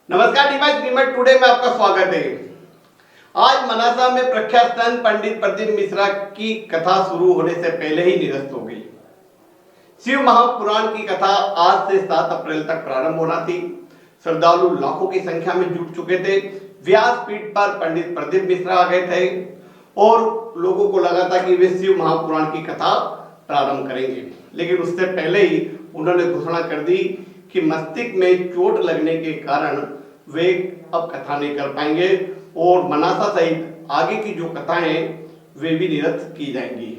नमस्कार नीमच टुडे में आपका स्वागत है। आज मनासा में प्रख्यात संत पंडित प्रदीप मिश्रा की कथा शुरू होने से पहले ही निरस्त हो गई। शिव महापुराण की कथा आज से 7 अप्रैल तक प्रारंभ होना थी। श्रद्धालु लाखों की संख्या में जुट चुके थे। व्यासपीठ पर पंडित प्रदीप मिश्रा आ गए थे और लोगों को लगा था कि वे शिव महापुराण की कथा प्रारंभ करेंगे, लेकिन उससे पहले ही उन्होंने घोषणा कर दी कि मस्तिष्क में चोट लगने के कारण वे अब कथा नहीं कर पाएंगे और मनासा सहित आगे की जो कथाएं वे भी निरस्त की जाएंगी।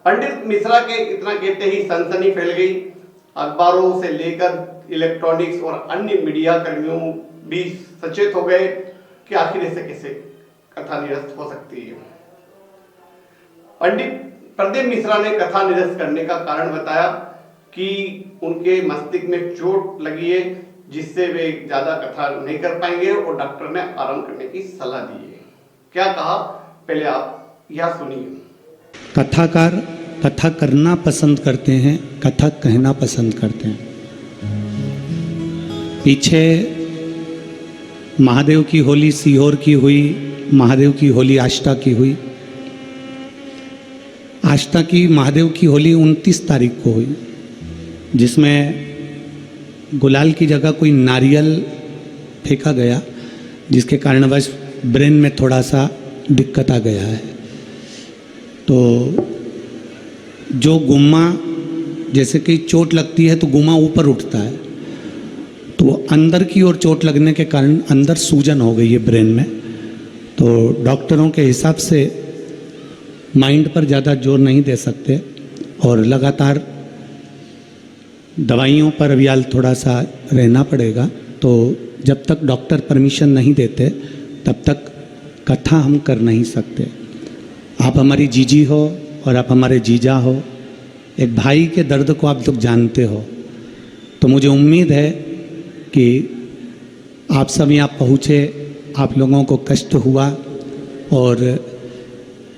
पंडित मिश्रा के इतना कहते ही सनसनी फैल गई। अखबारों से लेकर इलेक्ट्रॉनिक्स और अन्य मीडिया कर्मियों भी सचेत हो गए कि आखिर ऐसे कैसे कथा निरस्त हो सकती है। पंडित प्रदीप मिश्रा ने कथा निरस्त करने का कारण बताया कि उनके मस्तिष्क में चोट लगी है, जिससे वे ज्यादा कथा नहीं कर पाएंगे और डॉक्टर ने आराम करने की सलाह दी है। क्या कहा, पहले आप यह सुनिए। कथाकार कथा करना पसंद करते हैं, कथा कहना पसंद करते हैं। पीछे महादेव की होली सीहोर की हुई, महादेव की होली आष्टा की हुई। आष्टा की महादेव की होली 29 तारीख को हुई, जिसमें गुलाल की जगह कोई नारियल फेंका गया, जिसके कारणवश ब्रेन में थोड़ा सा दिक्कत आ गया है। तो जो गुम्मा, जैसे कि चोट लगती है तो गुम्मा ऊपर उठता है, तो अंदर की ओर चोट लगने के कारण अंदर सूजन हो गई है ब्रेन में। तो डॉक्टरों के हिसाब से माइंड पर ज़्यादा जोर नहीं दे सकते और लगातार दवाइयों पर अभी थोड़ा सा रहना पड़ेगा। तो जब तक डॉक्टर परमिशन नहीं देते तब तक कथा हम कर नहीं सकते। आप हमारी जीजी हो और आप हमारे जीजा हो, एक भाई के दर्द को आप लोग जानते हो। तो मुझे उम्मीद है कि आप सब यहाँ पहुँचे, आप लोगों को कष्ट हुआ और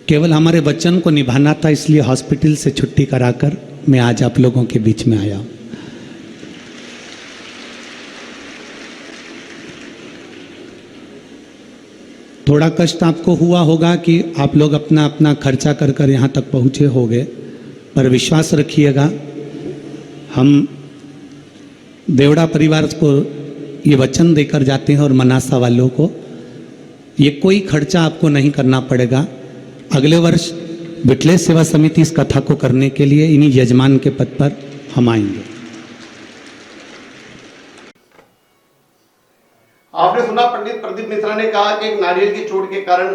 केवल हमारे वचन को निभाना था, इसलिए हॉस्पिटल से छुट्टी कराकर मैं आज आप लोगों के बीच में आया हूँ। थोड़ा कष्ट आपको हुआ होगा कि आप लोग अपना अपना खर्चा कर कर यहाँ तक पहुँचे होंगे, पर विश्वास रखिएगा, हम देवड़ा परिवार को ये वचन देकर जाते हैं और मनासा वालों को ये कोई खर्चा आपको नहीं करना पड़ेगा। अगले वर्ष विठलेश सेवा समिति इस कथा को करने के लिए इन्हीं यजमान के पद पर हम आएंगे। आपने सुना पंडित प्रदीप मिश्रा ने कहा कि एक नारियल की चोट के कारण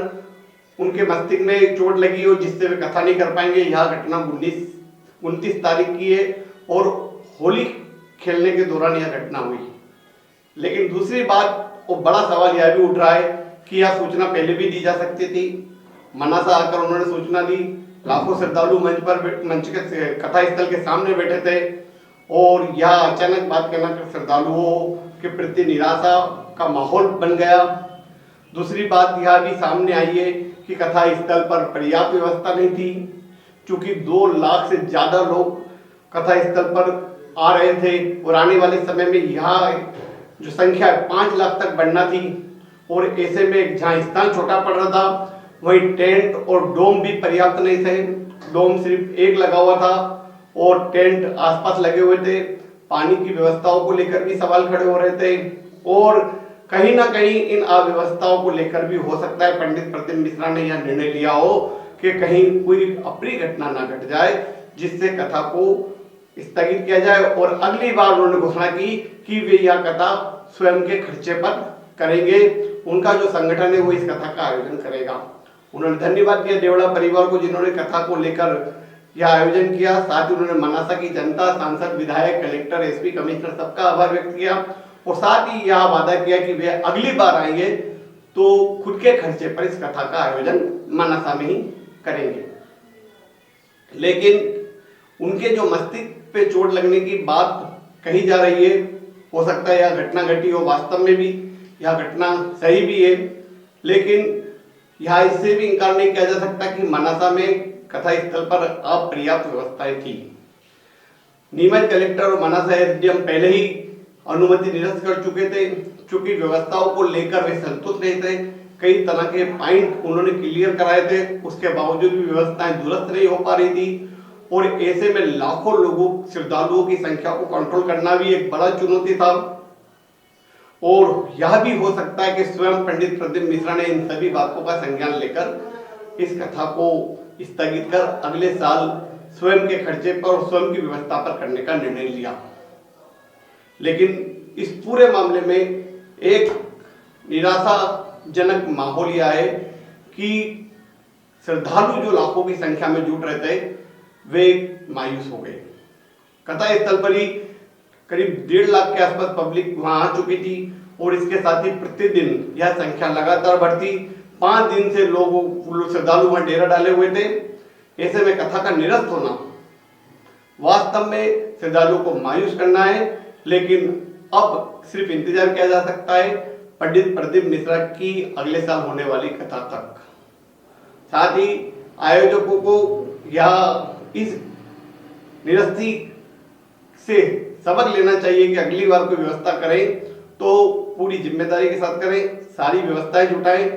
उनके मस्तिष्क में चोट लगी हो, जिससे वे कथा नहीं कर पाएंगे। यह घटना 29 तारीख की है और होली खेलने के दौरान यह घटना हुई। लेकिन दूसरी बात और बड़ा सवाल यह भी उठ रहा है कि यह सूचना पहले भी दी जा सकती थी। मनासा आकर उन्होंने सूचना दी, लाखों श्रद्धालु मंच के कथा स्थल के सामने बैठे थे और यह अचानक बात करना श्रद्धालुओं के प्रति निराशा का माहौल बन गया। दूसरी बात यह भी सामने आई है कि कथा स्थल पर पर्याप्त व्यवस्था नहीं थी, क्योंकि 2 लाख से ज्यादा लोग कथा स्थल पर आ रहे थे और आने वाले समय में यह जो संख्या 5 लाख तक बढ़ना थी। और ऐसे में जहाँ स्थान छोटा पड़ रहा था, वहीं टेंट और डोम भी पर्याप्त नहीं थे। डोम सिर्फ एक लगा हुआ था और टेंट आसपास लगे हुए थे। पानी की व्यवस्थाओं को लेकर भी सवाल खड़े हो रहे थे और कहीं ना कहीं इन अव्यवस्थाओं को लेकर भी हो सकता है पंडित प्रदीप मिश्रा ने यह निर्णय लिया हो कि कहीं कोई अप्रिय घटना ना घट जाए, जिससे कथा को स्थगित किया जाए। और अगली बार उन्होंने घोषणा की कि वे यह कथा स्वयं के खर्चे पर करेंगे। उनका जो संगठन है वो इस कथा का आयोजन करेगा। उन्होंने धन्यवाद दिया देवड़ा परिवार को, जिन्होंने कथा को लेकर यह आयोजन किया। साथ ही उन्होंने मनासा की जनता, सांसद, विधायक, कलेक्टर, एसपी, कमिश्नर सबका आभार व्यक्त किया और साथ ही यह वादा किया कि वे अगली बार आएंगे तो खुद के खर्चे पर इस कथा का आयोजन मनासा में ही करेंगे। लेकिन उनके जो मस्तिष्क पे चोट लगने की बात कही जा रही है, हो सकता है यह घटना घटी हो, वास्तव में भी यह घटना सही भी है, लेकिन यह इससे भी इंकार नहीं किया जा सकता कि मनासा में कथा स्थल पर अपर्याप्त व्यवस्थाएं थी। नीमच कलेक्टर और मनासा एसडीएम पहले ही अनुमति निरस्त कर चुके थे। चूंकि व्यवस्थाओं को लेकर वे संतुष्ट नहीं थे, कई तरह के पॉइंट उन्होंने क्लियर कराए थे, उसके बावजूद भी व्यवस्थाएं दुरुस्त नहीं हो पा रही थी और ऐसे में लाखों लोगों श्रद्धालुओं की संख्या को कंट्रोल करना भी एक बड़ा चुनौती था। और यह भी हो सकता है कि स्वयं पंडित प्रदीप मिश्रा ने इन सभी बातों का संज्ञान लेकर इस कथा को स्थगित कर अगले साल स्वयं के खर्चे पर और स्वयं की व्यवस्था पर करने का निर्णय लिया। लेकिन इस पूरे मामले में एक निराशाजनक माहौल यह है कि श्रद्धालु जो लाखों की संख्या में जुट रहे थे वे मायूस हो गए। कथा स्थल पर ही करीब 1.5 लाख के आसपास पब्लिक वहां आ चुकी थी और इसके साथ ही प्रतिदिन यह संख्या लगातार बढ़ती। 5 दिन से लोग श्रद्धालु वहां डेरा डाले हुए थे। ऐसे में कथा का निरस्त होना वास्तव में श्रद्धालुओं को मायूस करना है। लेकिन अब सिर्फ इंतजार किया जा सकता है पंडित प्रदीप मिश्रा की अगले साल होने वाली कथा तक। साथ ही आयोजकों को यह इस निरस्ती से सबक लेना चाहिए कि अगली बार कोई व्यवस्था करें तो पूरी जिम्मेदारी के साथ करें, सारी व्यवस्थाएं जुटाएं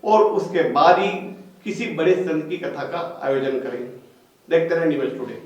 और उसके बाद ही किसी बड़े संत की कथा का आयोजन करें। देखते रहें न्यूज़ टुडे।